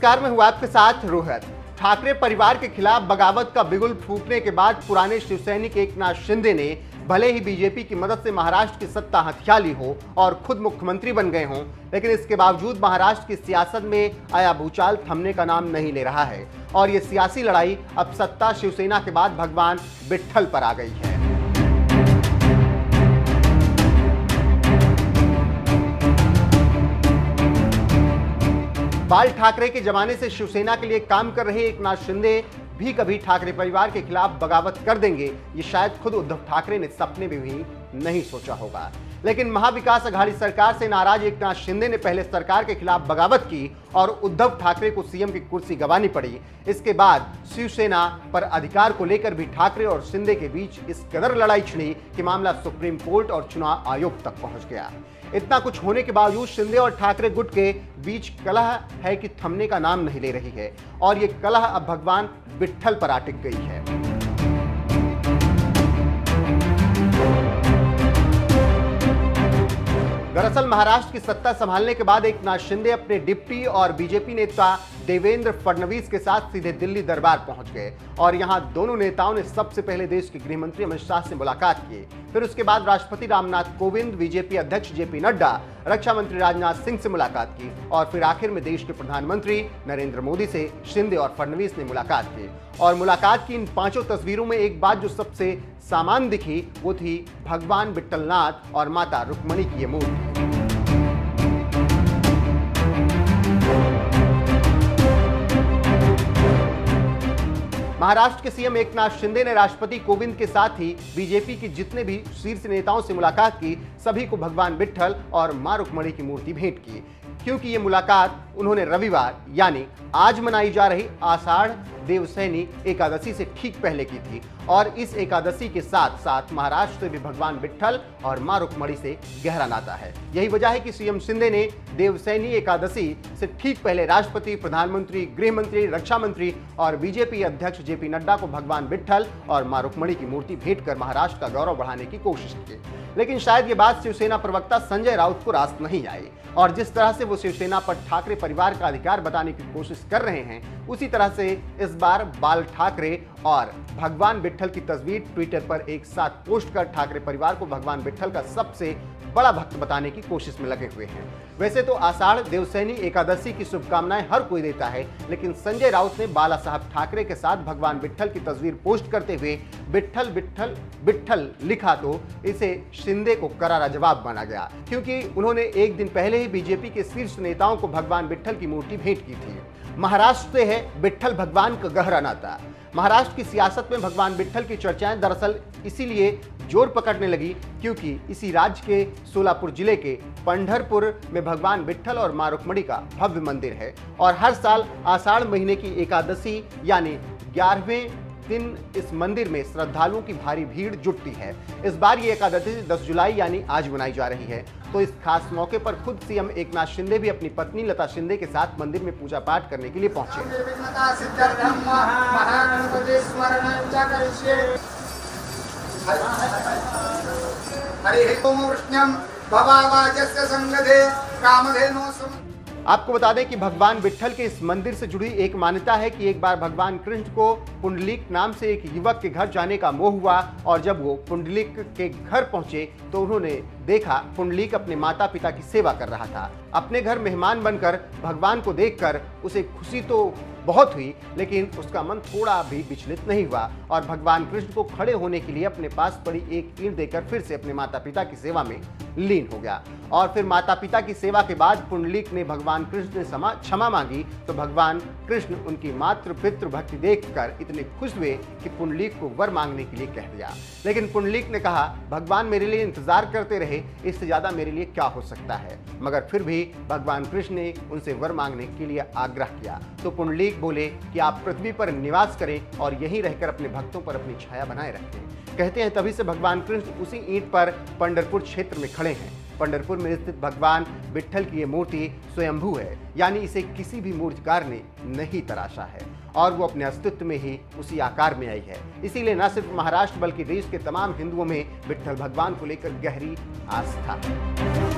नमस्कार, मैं हूं आपके साथ रोहित। ठाकरे परिवार के खिलाफ बगावत का बिगुल फूंकने के बाद पुराने शिवसैनिक एकनाथ शिंदे ने भले ही बीजेपी की मदद से महाराष्ट्र की सत्ता हथिया ली हो और खुद मुख्यमंत्री बन गए हों, लेकिन इसके बावजूद महाराष्ट्र की सियासत में आया भूचाल थमने का नाम नहीं ले रहा है और ये सियासी लड़ाई अब सत्ता शिवसेना के बाद भगवान विट्ठल पर आ गई है। बाल ठाकरे के जमाने से शिवसेना के लिए काम कर रहे एकनाथ शिंदे भी कभी ठाकरे परिवार के खिलाफ बगावत कर देंगे, ये शायद खुद उद्धव ठाकरे ने सपने में भी नहीं सोचा होगा। लेकिन महाविकास अघाड़ी सरकार से नाराज एकनाथ शिंदे ने पहले सरकार के खिलाफ बगावत की और उद्धव ठाकरे को सीएम की कुर्सी गंवानी पड़ी। इसके बाद शिवसेना पर अधिकार को लेकर भी ठाकरे और शिंदे के बीच इस कदर लड़ाई छिड़ी कि मामला सुप्रीम कोर्ट और चुनाव आयोग तक पहुंच गया। इतना कुछ होने के बावजूद शिंदे और ठाकरे गुट के बीच कलह है कि थमने का नाम नहीं ले रही है और ये कलह अब भगवान विट्ठल पर अटक गई है। दरअसल महाराष्ट्र की सत्ता संभालने के बाद एकनाथ शिंदे अपने डिप्टी और बीजेपी नेता देवेंद्र फडणवीस के साथ सीधे दिल्ली दरबार पहुंच गए और यहां दोनों नेताओं ने सबसे पहले देश के गृह मंत्री अमित शाह से मुलाकात की। फिर उसके बाद राष्ट्रपति रामनाथ कोविंद, बीजेपी अध्यक्ष जेपी नड्डा, रक्षा मंत्री राजनाथ सिंह से मुलाकात की और फिर आखिर में देश के प्रधानमंत्री नरेंद्र मोदी से शिंदे और फडणवीस ने मुलाकात की। और मुलाकात की इन पांचों तस्वीरों में एक बात जो सबसे सामान्य दिखी वो थी भगवान विट्ठलनाथ और माता रुक्मणी की ये मूर्ति। महाराष्ट्र के सीएम एकनाथ शिंदे ने राष्ट्रपति कोविंद के साथ ही बीजेपी के जितने भी शीर्ष नेताओं से मुलाकात की, सभी को भगवान विट्ठल और मां रुक्मणी की मूर्ति भेंट की, क्योंकि ये मुलाकात उन्होंने रविवार यानी आज मनाई जा रही आषाढ़ देवसैनी एकादशी से ठीक पहले की थी और इस एकादशी के साथ साथ महाराष्ट्र से भी भगवान विट्ठल और मां रुक्मणी से गहरा नाता है। यही वजह है कि सीएम शिंदे ने देवसैनी एकादशी से ठीक पहले राष्ट्रपति, प्रधानमंत्री, गृह मंत्री, रक्षा मंत्री और बीजेपी अध्यक्ष जेपी नड्डा को भगवान विट्ठल और मां रुक्मणी की मूर्ति भेंट कर महाराष्ट्र का गौरव बढ़ाने की कोशिश की। लेकिन शायद ये बात शिवसेना प्रवक्ता संजय राउत को रास नहीं आई और जिस तरह से वो शिवसेना पर ठाकरे परिवार का अधिकार बताने की कोशिश कर रहे हैं, उसी तरह से इस बार बाल ठाकरे और भगवान विट्ठल की तस्वीर ट्विटर पर एक साथ पोस्ट कर ठाकरे परिवार को भगवान विट्ठल का सबसे बड़ा भक्त बताने की कोशिश में लगे हुए हैं। वैसे तो आषाढ़ देवसैनी एकादशी की शुभकामनाएं हर कोई देता है, लेकिन संजय राउत ने बाला साहब ठाकरे के साथ भगवान विट्ठल की तस्वीर पोस्ट करते हुए विट्ठल विट्ठल विट्ठल लिखा तो इसे शिंदे को करारा जवाब माना गया, क्योंकि उन्होंने एक दिन पहले ही बीजेपी के शीर्ष नेताओं को भगवान विट्ठल की मूर्ति भेंट की थी। महाराष्ट्र से है विट्ठल भगवान का गहरा नाता। महाराष्ट्र की सियासत में भगवान विट्ठल की चर्चाएं दरअसल इसीलिए जोर पकड़ने लगी क्योंकि इसी राज्य के सोलापुर जिले के पंढरपुर में भगवान विट्ठल और मां रुक्मणी का भव्य मंदिर है और हर साल आषाढ़ महीने की एकादशी यानी 11वें दिन इस मंदिर में श्रद्धालुओं की भारी भीड़ जुटती है। इस बार ये एकादशी 10 जुलाई यानी आज मनाई जा रही है, तो इस खास मौके पर खुद सीएम एकनाथ शिंदे भी अपनी पत्नी लता शिंदे के साथ मंदिर में पूजा पाठ करने के लिए पहुंचे। आपको बता दें कि भगवान विट्ठल के इस मंदिर से जुड़ी एक मान्यता है कि एक बार भगवान कृष्ण को पुंडलिक नाम से एक युवक के घर जाने का मोह हुआ और जब वो पुंडलिक के घर पहुंचे तो उन्होंने देखा पुंडलिक अपने माता पिता की सेवा कर रहा था। अपने घर मेहमान बनकर भगवान को देखकर उसे खुशी तो बहुत हुई, लेकिन उसका मन थोड़ा भी विचलित नहीं हुआ और भगवान कृष्ण को खड़े होने के लिए अपने पास पड़ी एक ईंट देकर फिर से अपने माता पिता की सेवा में लीन हो गया। और फिर माता पिता की सेवा के बाद पुंडलिक ने भगवान कृष्ण से क्षमा मांगी तो भगवान कृष्ण उनकी मातृ पितृ भक्ति देखकर इतने खुश हुए कि पुंडलिक को वर मांगने के लिए कह दिया। लेकिन पुंडलिक ने कहा, भगवान मेरे लिए इंतजार करते रहे, इससे ज्यादा मेरे लिए क्या हो सकता है। मगर फिर भी भगवान कृष्ण ने उनसे वर मांगने के लिए आग्रह किया तो पुंडलिक बोले कि आप पृथ्वी पर निवास करें और यहीं रहकर अपने भक्तों पर अपनी छाया बनाए रखें। कहते हैं तभी से भगवान कृष्ण उसी ईंट पर पंढरपुर क्षेत्र में खड़े हैं। पंढरपुर में स्थित भगवान विट्ठल की ये मूर्ति स्वयंभू है, यानी इसे किसी भी मूर्तिकार ने नहीं तराशा है और वो अपने अस्तित्व में ही उसी आकार में आई है। इसीलिए न सिर्फ महाराष्ट्र बल्कि देश के तमाम हिंदुओं में विट्ठल भगवान को लेकर गहरी आस्था है।